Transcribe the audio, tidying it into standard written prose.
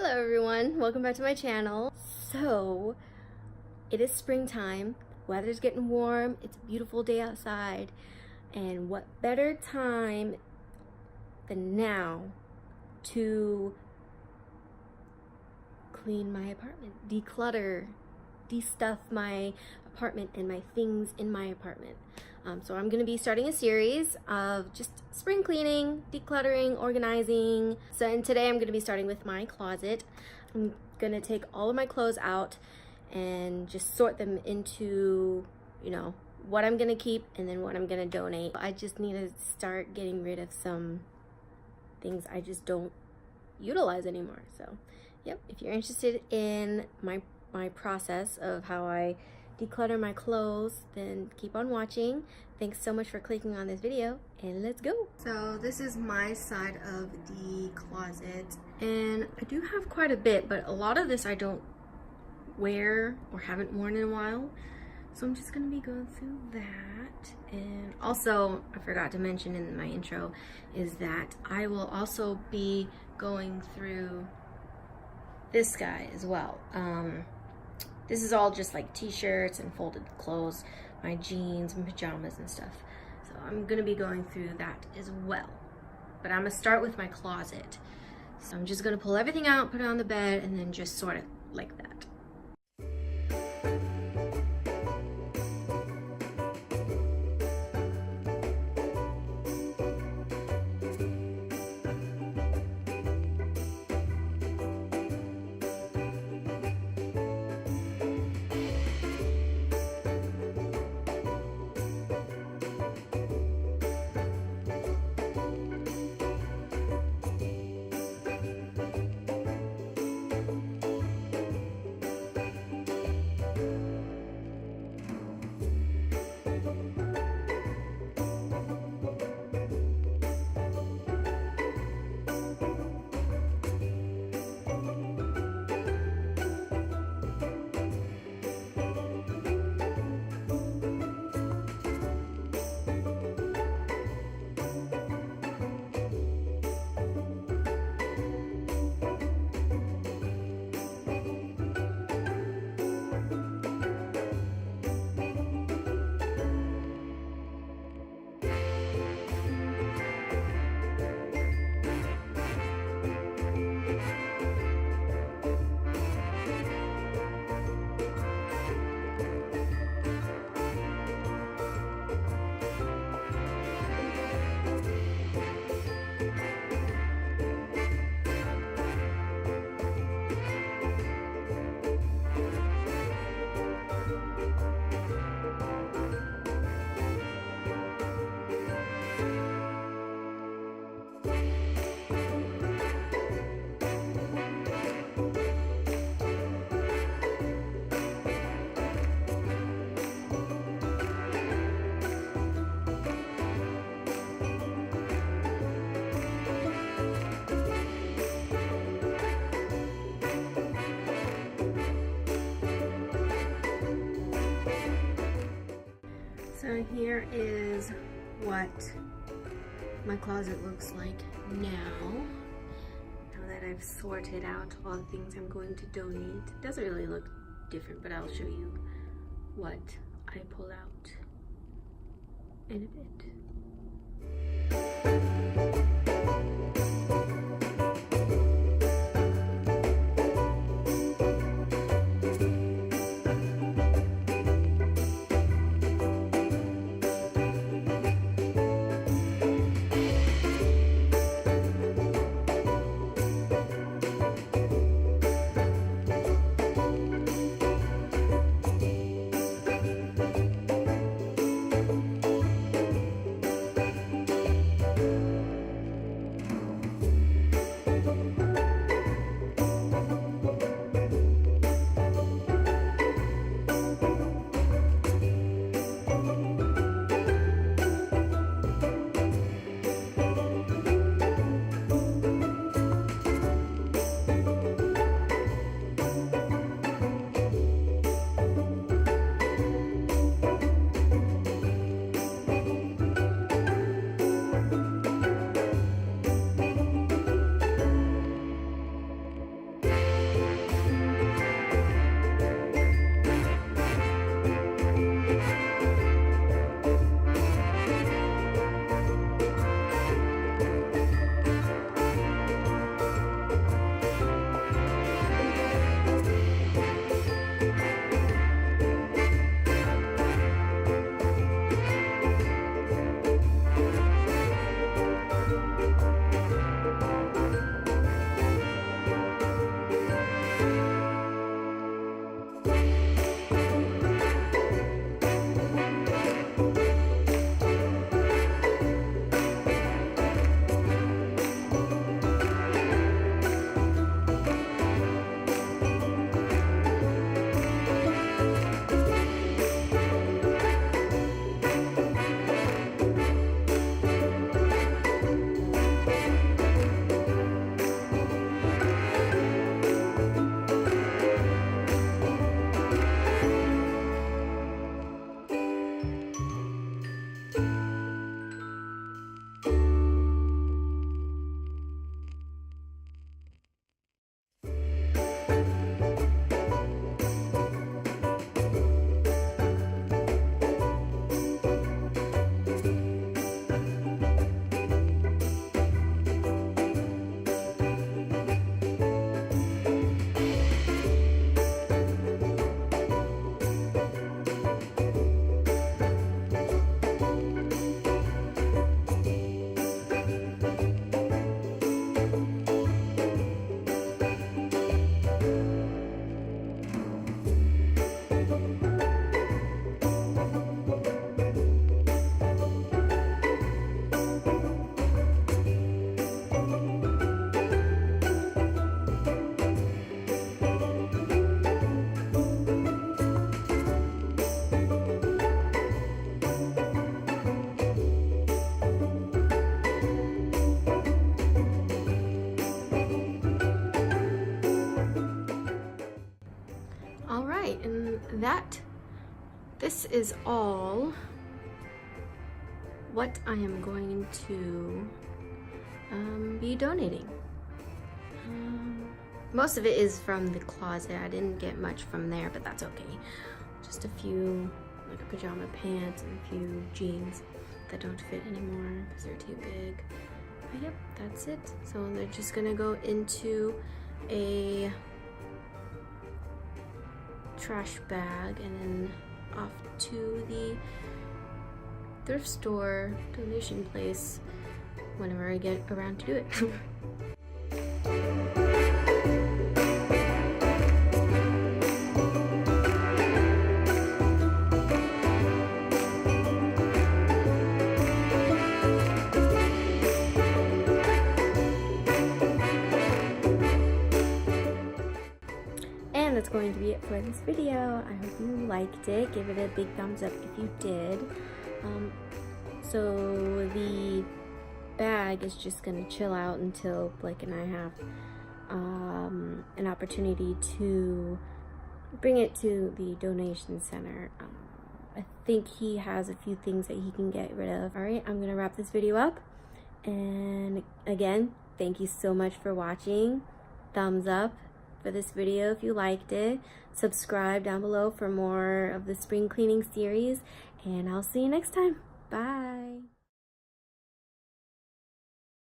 Hello everyone, welcome back to my channel. So, it is springtime, weather's getting warm, it's a beautiful day outside, and what better time than now to clean my apartment, declutter, de-stuff my apartment and my things in my apartment. So I'm going to be starting a series of just spring cleaning, decluttering, organizing. And today I'm going to be starting with my closet. I'm going to take all of my clothes out and just sort them into, what I'm going to keep and then what I'm going to donate. I just need to start getting rid of some things I just don't utilize anymore. So, yep, if you're interested in my process of how I declutter my clothes, then keep on watching. Thanks so much for clicking on this video, and let's go. So this is my side of the closet, and I do have quite a bit, but a lot of this I don't wear or haven't worn in a while, so I'm just gonna be going through that. And also, I forgot to mention in my intro is that I will also be going through this guy as well. This is all just like t-shirts and folded clothes, my jeans and pajamas and stuff. So I'm gonna be going through that as well. But I'm gonna start with my closet. So I'm just gonna pull everything out, put it on the bed, and then just sort it like that. So here is what my closet looks like now that I've sorted out all the things I'm going to donate. It doesn't really look different, but I'll show you what I pull out in a bit. this is all what I am going to be donating. Most of it is from the closet. I didn't get much from there, but that's okay. Just a few, like pajama pants and a few jeans that don't fit anymore because they're too big. But yep, that's it. So they're just gonna go into a trash bag and then off to the thrift store donation place whenever I get around to do it. And that's going to be it for this video. I hope you liked it. Give it a big thumbs up if you did. So the bag is just gonna chill out until Blake and I have an opportunity to bring it to the donation center. I think he has a few things that he can get rid of. Alright, I'm gonna wrap this video up. And again, thank you so much for watching. Thumbs up for this video if you liked it. Subscribe down below for more of the spring cleaning series, and I'll see you next time. Bye.